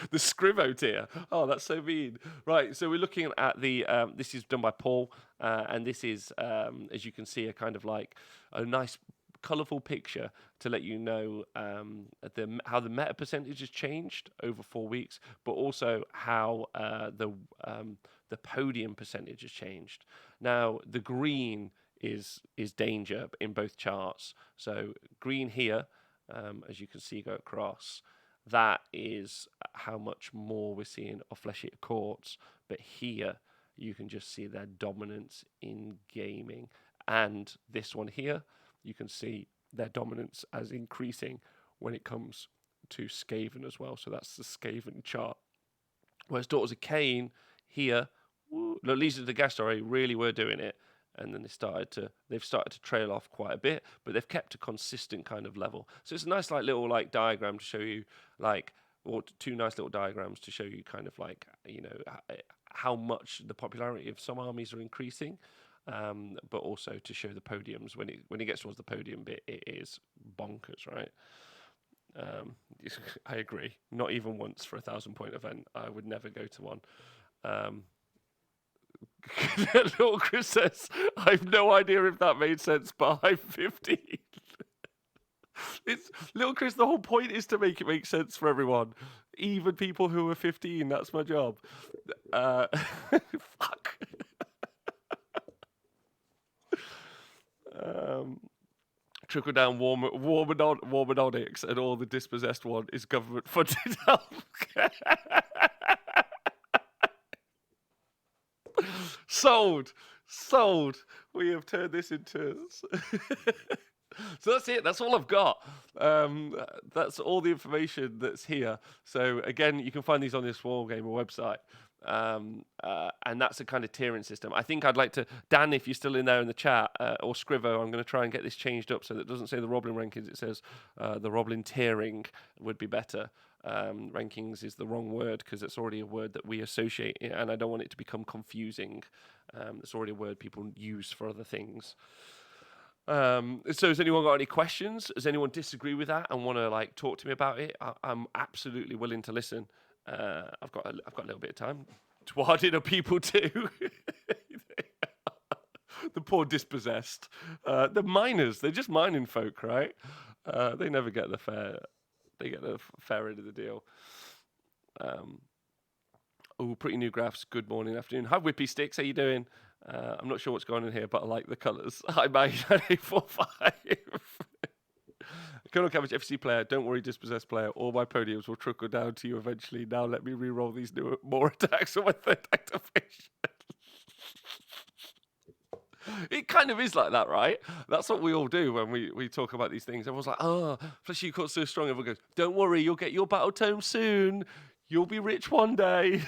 the Scrivo tier. Oh, that's so mean. Right, so we're looking at the. This is done by Paul, and this is, as you can see, a kind of like a nice, colourful picture to let you know how the meta percentage has changed over 4 weeks, but also how the podium percentage has changed. Now, the green is danger in both charts. So green here. As you can see go across, that is how much more we're seeing of flesh eater courts. But here you can just see their dominance in gaming. And this one here, you can see their dominance as increasing when it comes to Skaven as well. So that's the Skaven chart. Whereas Daughters of Cain here, Legions of the Gastor really were doing it. And then they've started to trail off quite a bit, but they've kept a consistent kind of level. So it's a nice little diagram to show you or two nice little diagrams to show you kind of how much the popularity of some armies are increasing, but also to show the podiums. When it gets towards the podium bit, it is bonkers, right? I agree. Not even once for a 1,000-point event. I would never go to one. Little Chris says, I have no idea if that made sense, but I'm 15. It's Little Chris, the whole point is to make it make sense for everyone. Even people who are 15, that's my job. Fuck. Trickle down Warmanonics and all the dispossessed one is government funded healthcare. Sold. We have turned this into. So that's it. That's all I've got. That's all the information that's here. So again, you can find these on this Wargamer website. And that's a kind of tiering system. I think I'd like to, Dan, if you're still in there in the chat, or Scrivo, I'm going to try and get this changed up so that it doesn't say the Roblin rankings. It says the Roblin tiering would be better. Rankings is the wrong word because it's already a word that we associate, and I don't want it to become confusing. It's already a word people use for other things. So has anyone got any questions? Does anyone disagree with that and want to talk to me about it? I'm absolutely willing to listen. I've got a little bit of time. Twarded are people too. The poor dispossessed. The miners, they're just mining folk, right? They never get the fair. They get the fair end of the deal. Pretty new graphs. Good morning, afternoon. Hi, Whippy Sticks. How you doing? I'm not sure what's going on here, but I like the colours. Hi, Maggie 945. Colonel Cabbage FC player. Don't worry, dispossessed player. All my podiums will trickle down to you eventually. Now let me re-roll these more attacks on my third activation. It kind of is like that, right? That's what we all do when we talk about these things. Everyone's like, oh, Flesh Eater Court's so strong. Everyone goes, don't worry, you'll get your battle tome soon. You'll be rich one day.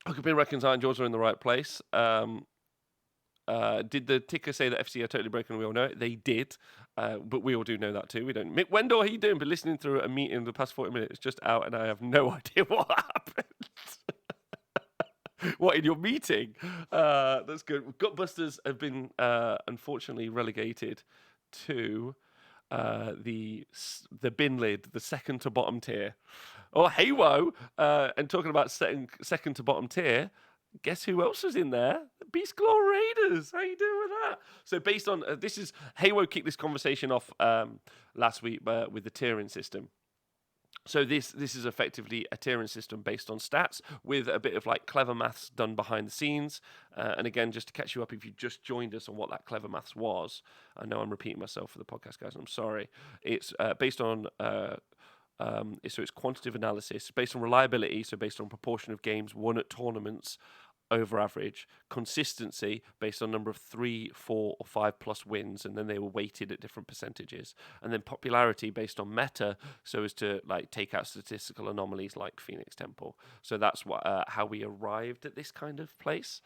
Huckabee reckons I and George are in the right place. Did the ticker say that FC are totally broken? We all know it. They did, but we all do know that too. We don't. Wendell, how you doing? Been listening through a meeting the past 40 minutes, just out, and I have no idea what happened. What, in your meeting? That's good. Gutbusters have been unfortunately relegated to the bin lid, the second to bottom tier. Oh, hey, whoa! And talking about second to bottom tier, guess who else was in there? The Beast Claw Raiders. How you doing with that? So based on this is Haywo kicked this conversation off last week with the tiering system. So this is effectively a tiering system based on stats with a bit of clever maths done behind the scenes. And again, just to catch you up, if you just joined us on what that clever maths was, I know I'm repeating myself for the podcast, guys, and I'm sorry. It's based on so it's quantitative analysis based on reliability, so based on proportion of games won at tournaments over average, consistency based on number of 3, 4, or 5 plus wins, and then they were weighted at different percentages, and then popularity based on meta, so as to take out statistical anomalies like Phoenix Temple. So that's how we arrived at this kind of place.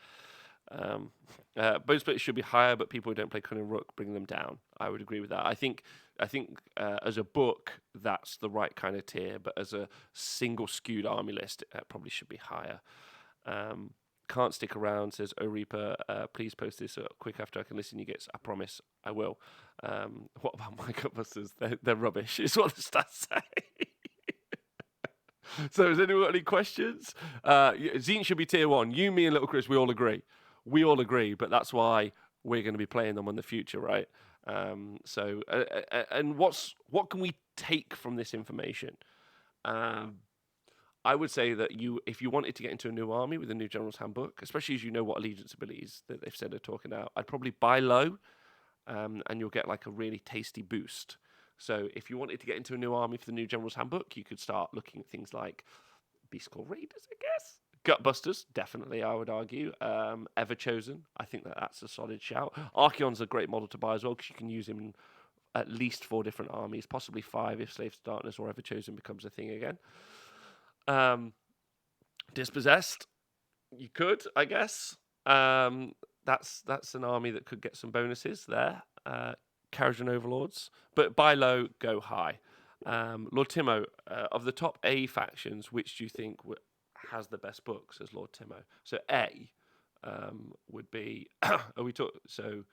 Bone splitters should be higher, but people who don't play Cunning Rook bring them down. I would agree with that. I think as a book, that's the right kind of tier, but as a single skewed army list, it probably should be higher. Can't stick around, says O Reaper. Please post this quick after I can listen. You get, I promise, I will. What about my Gutbusters? They're rubbish. Is what the stats say. So, has anyone got any questions? Zine should be tier 1. You, me, and Little Chris, we all agree. We all agree, but that's why we're going to be playing them in the future, right? And what can we take from this information? I would say that if you wanted to get into a new army with a new General's Handbook, especially as you know what allegiance abilities that they've said are talking out, I'd probably buy low, and you'll get like a really tasty boost. So if you wanted to get into a new army for the new General's Handbook, you could start looking at things like Beast Claw Raiders, I guess. Gutbusters, definitely, I would argue. Ever Chosen, I think that's a solid shout. Archeon's a great model to buy as well, because you can use him in at least 4 different armies, possibly 5 if Slaves to Darkness or Ever Chosen becomes a thing again. Dispossessed, you could, I guess. That's an army that could get some bonuses there. Carriage Overlords, but buy low, go high. Lord Timo, of the top A factions, which do you think has the best books? As Lord Timo, so A would be. So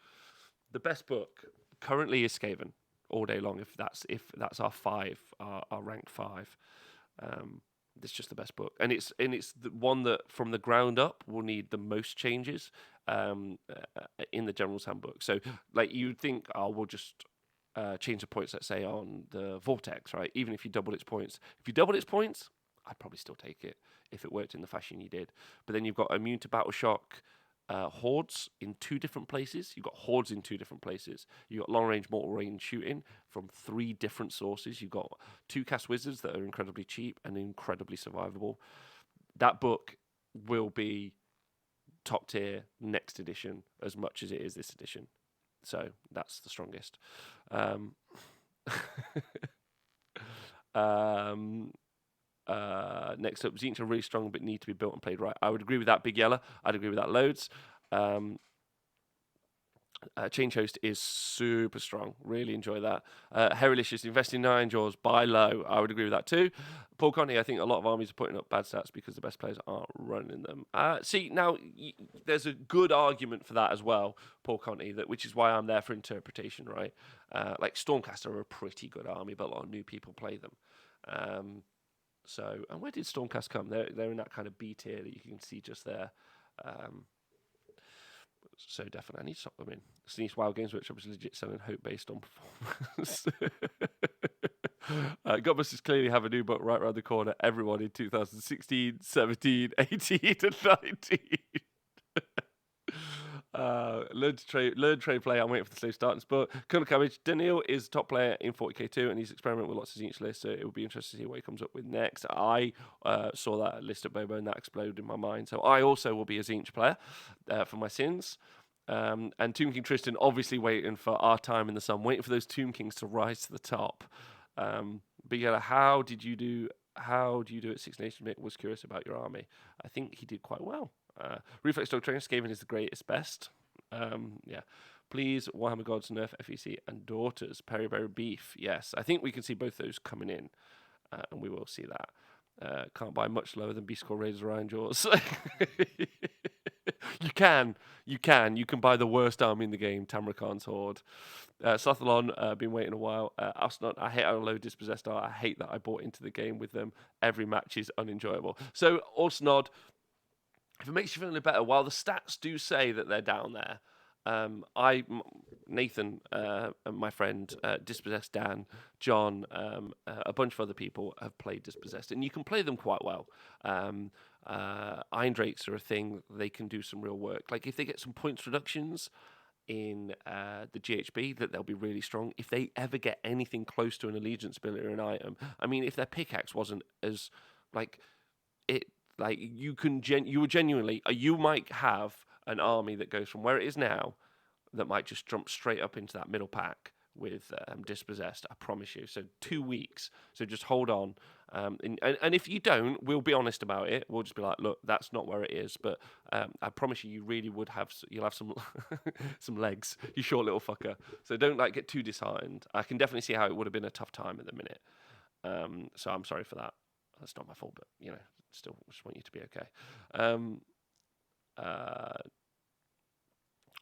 the best book currently is Skaven all day long. If that's our 5, our rank 5. It's just the best book, and it's the one that from the ground up will need the most changes in the General's Handbook. So, like, you'd think, we'll just change the points, let's say, on the Vortex, right? Even if you double its points. If you double its points, I'd probably still take it if it worked in the fashion you did. But then you've got immune to battle shock, hordes in 2 different places. You've got hordes in 2 different places. You've got long range, mortal range shooting from 3 different sources. You've got 2 cast wizards that are incredibly cheap and incredibly survivable. That book will be top tier next edition as much as it is this edition. So that's the strongest. Next up, Tzeentch are really strong but need to be built and played right. I would agree with that, Big Yella. I'd agree with that loads. Change Host is super strong. Really enjoy that. Herilicious, invest in 9 jaws, buy low. I would agree with that too. Paul Conti, I think a lot of armies are putting up bad stats because the best players aren't running them. See, now there's a good argument for that as well, Paul Conti, which is why I'm there for interpretation, right? Like Stormcast are a pretty good army, but a lot of new people play them. And where did Stormcast come? They're in that kind of B tier that you can see just there. So definitely, I need to stop them in. Sneeze Wild Games Workshop is legit selling hope based on performance. Gutbusters clearly have a new book right around the corner. Everyone in 2016, 17, 18, and 19. Learn trade play. I'm waiting for the Slave Starters book. Colonel Cabbage. Daniil is top player in 40k too, and he's experimenting with lots of Tzeentch lists, so it will be interesting to see what he comes up with next. I saw that list at Bobo, and that exploded in my mind. So I also will be a Tzeentch player for my sins. And Tomb King Tristan obviously waiting for our time in the sun, waiting for those Tomb Kings to rise to the top. But yeah, how do you do at Six Nations? Mick was curious about your army. I think he did quite well. Reflex Dog Trainer, Skaven is the greatest best. Yeah. Please, Warhammer Gods, Nerf, FEC, and Daughters, Peri Beef. Yes, I think we can see both those coming in, and we will see that. Can't buy much lower than Beast Claw Raiders or Iron Jaws. You can buy the worst army in the game, Tamrakan's Horde. Sothalon, been waiting a while. Asnot, I hate how low Dispossessed are. I hate that I bought into the game with them. Every match is unenjoyable. So, Osnod, if it makes you feel a little better, while the stats do say that they're down there, Nathan, my friend, Dispossessed Dan, John, a bunch of other people have played Dispossessed, and you can play them quite well. Iron Drakes are a thing; they can do some real work. Like if they get some points reductions in the GHB, that they'll be really strong. If they ever get anything close to an allegiance ability or an item, I mean, if their pickaxe wasn't as like it. Like you might have an army that goes from where it is now that might just jump straight up into that middle pack with Dispossessed. I promise you. So 2 weeks. So just hold on. And if you don't, we'll be honest about it. We'll just be like, look, that's not where it is. But I promise you, you really would have. You'll have some some legs, you short little fucker. So don't like get too disheartened. I can definitely see how it would have been a tough time at the minute. So I'm sorry for that. That's not my fault, but still just want you to be okay. Uh,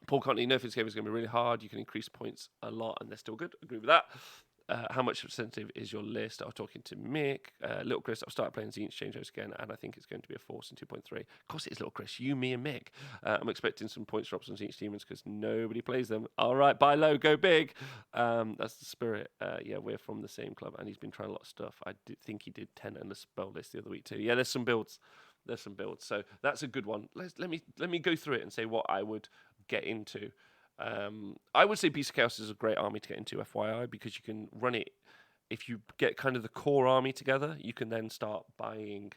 Paul Contley, no, if this game is going to be really hard, you can increase points a lot, and they're still good. Agree with that. How much sensitive is your list? I was talking to Mick. Little Chris, I've started playing Zinch Change Host again, and I think it's going to be a force in 2.3. Of course it is, Little Chris. You, me, and Mick. I'm expecting some points drops on Zinch Demons because nobody plays them. All right, buy low, go big. That's the spirit. Yeah, we're from the same club, and he's been trying a lot of stuff. I think he did 10 and the spell list the other week too. Yeah, there's some builds. So that's a good one. Let me go through it and say what I would get into. I would say Beast of Chaos is a great army to get into, FYI, because you can run it. If you get kind of the core army together, you can then start buying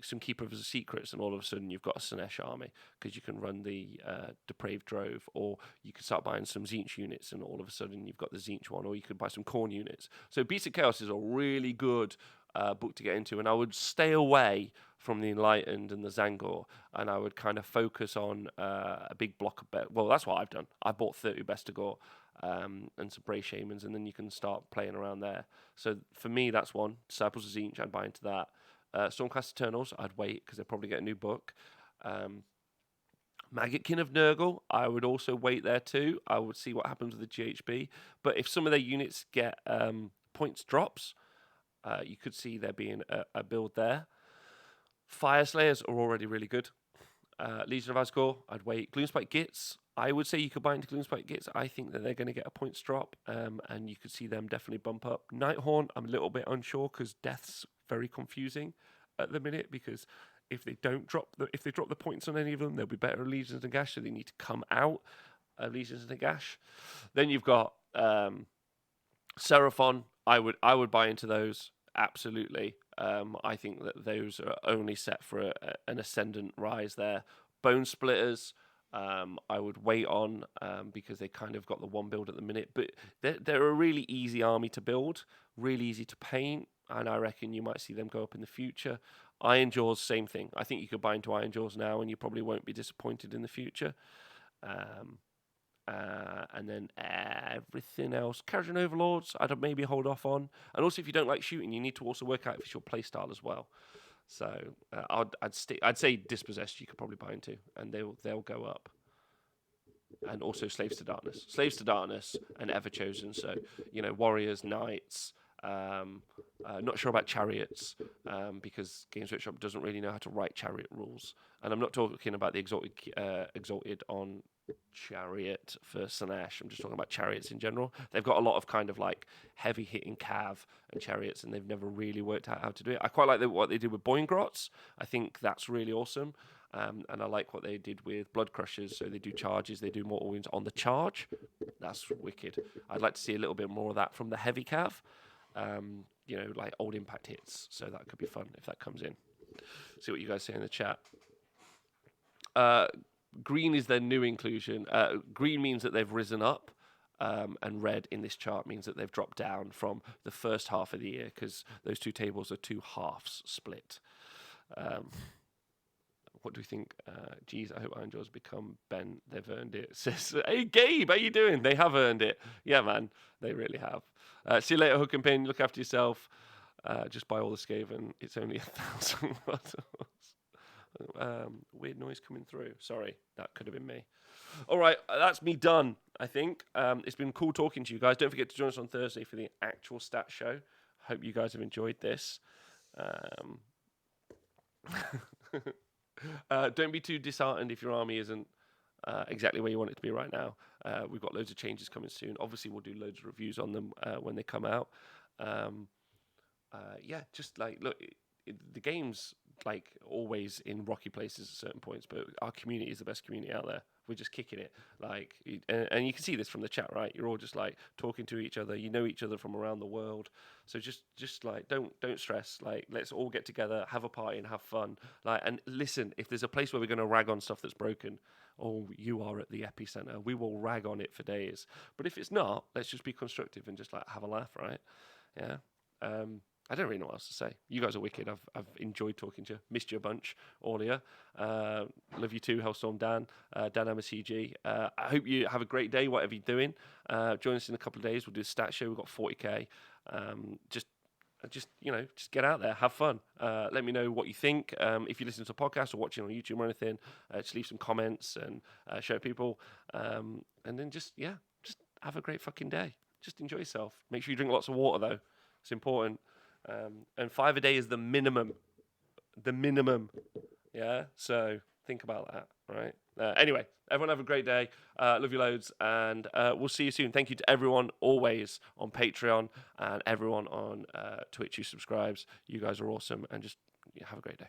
some Keeper of the Secrets, and all of a sudden you've got a Sinesh army, because you can run the Depraved Drove, or you can start buying some Zinch units, and all of a sudden you've got the Zinch one, or you could buy some Khorne units. So Beast of Chaos is a really good book to get into, and I would stay away from the Enlightened and the Zangor, and I would kind of focus on a big block of well, that's what I've done. I bought 30 Bestigor and some Bray Shamans, and then you can start playing around there. So for me, that's one. Disciples of Zinch, I'd buy into that. Stormcast Eternals, I'd wait because they'll probably get a new book. Maggot of Nergal, I would also wait there too. I would see what happens with the GHB. But if some of their units get points drops, you could see there being a build there. Fire Slayers are already really good. Legion of Asgore, I'd wait. Gloomspite Gits, I would say you could buy into Gloomspite Gits. I think that they're going to get a points drop, and you could see them definitely bump up. Nighthorn, I'm a little bit unsure because Death's very confusing at the minute, because if they drop the points on any of them, they'll be better at Legions of Nagash, so they need to come out of Legions of Nagash. Then you've got Seraphon. I would buy into those. Absolutely. I think that those are only set for an ascendant rise there. Bone Splitters, I would wait on because they kind of got the one build at the minute. But they're a really easy army to build, really easy to paint, and I reckon you might see them go up in the future. Iron Jaws, same thing. I think you could buy into Iron Jaws now, and you probably won't be disappointed in the future. And then everything else, Carrion Overlords, I'd maybe hold off on. And also, if you don't like shooting, you need to also work out if it's your playstyle as well. So I'd say Dispossessed you could probably buy into, and they'll go up. And also Slaves to Darkness, and Everchosen. So Warriors, Knights. Not sure about Chariots because Games Workshop doesn't really know how to write Chariot rules, and I'm not talking about the exalted on Chariot for Sinesh. I'm just talking about Chariots in general. They've got a lot of kind of like heavy hitting cav and Chariots, and they've never really worked out how to do it. I quite like what they did with Boingrots. I think that's really awesome. And I like what they did with Blood Crushers. So they do charges, they do mortal wounds on the charge. That's wicked. I'd like to see a little bit more of that from the heavy cav. Like old impact hits. So that could be fun if that comes in. See what you guys say in the chat. Green is their new inclusion. Green means that they've risen up, and red in this chart means that they've dropped down from the first half of the year, because those two tables are two halves split. What do we think? Geez, I hope Iron Jaws become Ben. They've earned it. Says, hey, Gabe, how you doing? They have earned it. Yeah, man, they really have. See you later, Hook and Pin. Look after yourself. Just buy all the Skaven. It's only 1,000 bottles. Weird noise coming through. Sorry, that could have been me. All right, that's me done, I think. It's been cool talking to you guys. Don't forget to join us on Thursday for the actual stat show. Hope you guys have enjoyed this. Don't be too disheartened if your army isn't exactly where you want it to be right now. We've got loads of changes coming soon. Obviously, we'll do loads of reviews on them when they come out. Just like, look, the game's like always in rocky places at certain points, but our community is the best community out there. We're just kicking it, like, and you can see this from the chat, right? You're all just like talking to each other. You know each other from around the world, so just like don't stress. Like, let's all get together, have a party, and have fun. Like, and listen, if there's a place where we're going to rag on stuff that's broken, oh, you are at the epicenter. We will rag on it for days. But if it's not, let's just be constructive and just like have a laugh, right? Yeah. I don't really know what else to say. You guys are wicked. I've enjoyed talking to you. Missed you a bunch, all of you. Love you too, Hellstorm Dan, Dan MCG. I hope you have a great day, whatever you're doing. Join us in a couple of days. We'll do a stat show. We've got 40k. Just just get out there, have fun. Let me know what you think. If you listen to a podcast or watching on YouTube or anything, just leave some comments and show people. And then just have a great fucking day. Just enjoy yourself. Make sure you drink lots of water though. It's important. And 5 a day is the minimum. The minimum. Yeah. So think about that. All right. Anyway, everyone have a great day. Love you loads, and we'll see you soon. Thank you to everyone always on Patreon and everyone on Twitch who subscribes. You guys are awesome, and just have a great day.